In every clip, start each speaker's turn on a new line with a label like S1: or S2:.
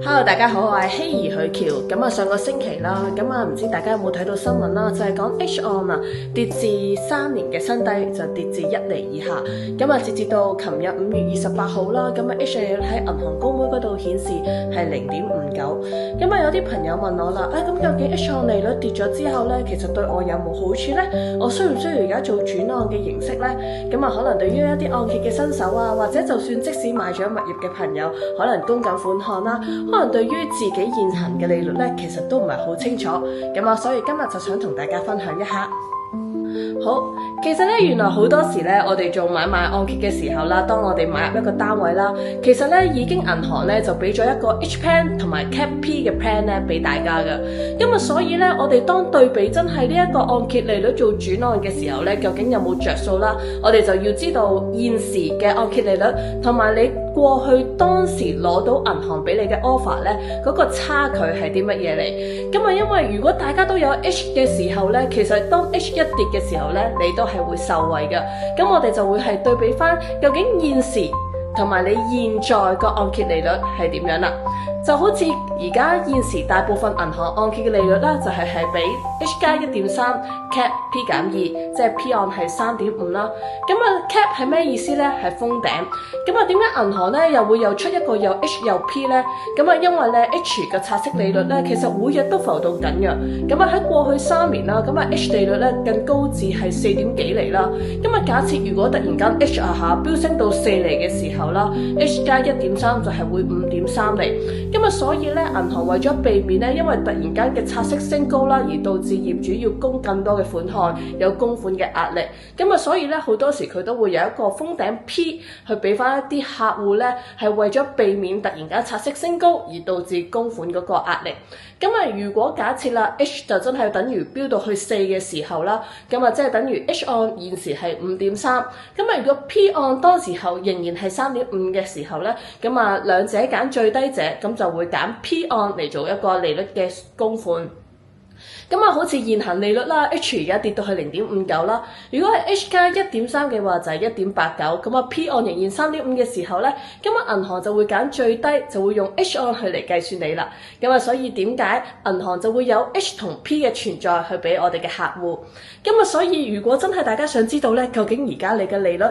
S1: Hello， 大家好，我係希兒許橋。咁啊，上個星期啦，唔知大家有冇睇到新聞啦？就係講 H 按啊跌至3年嘅新低，就跌至1厘以下。截至到琴日5月28號啦，H 利率喺銀行公會嗰度顯示係0.59。有啲朋友問我啦，咁究竟 H 按利率跌咗之後咧，其實對我有冇好處咧？我需唔需要而家做轉按嘅形式咧？可能對於一啲按揭嘅新手啊，或者就算即使買咗物業嘅朋友，可能供緊款項啦，可能對於自己現行嘅利率咧，其實都唔係好清楚。所以今日就想同大家分享一下。好，其實咧，原來好多時咧，我哋做買賣按揭嘅時候啦，當我哋買入一個單位啦，其實咧已經銀行咧就俾咗一個 H plan 同埋 Cap P 嘅 plan 咧俾大家噶。所以咧，我哋當對比真係呢一個按揭利率做轉按嘅時候咧，究竟有冇着數啦？我哋就要知道現時嘅按揭利率同埋你過去當時攞到銀行俾你嘅 offer 咧，嗰個差距係啲乜嘢嚟？因為如果大家都有 H 嘅時候咧，其實當 H 一跌嘅時候咧，你都係會受惠嘅。我哋就會係對比翻究竟現時同埋你現在個按揭利率係點樣啦。就好似而家現時大部分銀行按揭嘅利率啦，就係俾 H 加 1.3 Cap P 減2，即係 P 按係 3.5 啦。Cap 係咩意思咧？係封頂。點解銀行咧又會出一個又 H 又 P 咧？因為咧 H 嘅拆息利率咧，其實每日都浮動緊嘅。喺過去3年啦，H 利率咧更高至係4點幾厘啦。假設如果突然間 H 下飆升到4厘嘅時候啦，H 加 1.3 就係會5.3厘。所以咧，銀行為咗避免咧，因為突然間嘅拆息升高啦，而導致業主要供更多嘅款項，有供款嘅壓力。所以咧，好多時佢都會有一個封頂 P 去俾翻一啲客戶咧，係為咗避免突然間拆息升高而導致供款嗰個壓力。如果假設啦 H 就真係等於飆到去4嘅時候啦，即係等於 H 按現時係5.3。如果 P 按當時候仍然係3.5嘅時候咧，兩者揀最低者，就會揀 P 按嚟做一個利率嘅供款。好似現行利率啦 ，H 而家跌到去0.59啦。如果係 H 加 1.3嘅話，就係 1.89。P 按仍然3.5嘅時候咧，銀行就會揀最低，就會用 H 按去嚟計算你啦。所以點解銀行就會有 H 同 P 嘅存在去俾我哋嘅客戶？所以如果真係大家想知道咧，究竟而家你嘅利率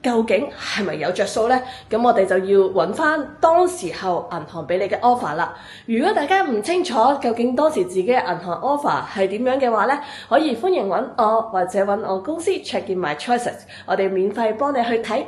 S1: 究竟係咪有着數呢？我哋就要揾翻當時候銀行俾你嘅 offer 啦。如果大家唔清楚究竟當時自己嘅銀行 offer 係點樣嘅話呢，可以歡迎揾我或者揾我公司 Check In My Choices，我哋免費幫你去睇。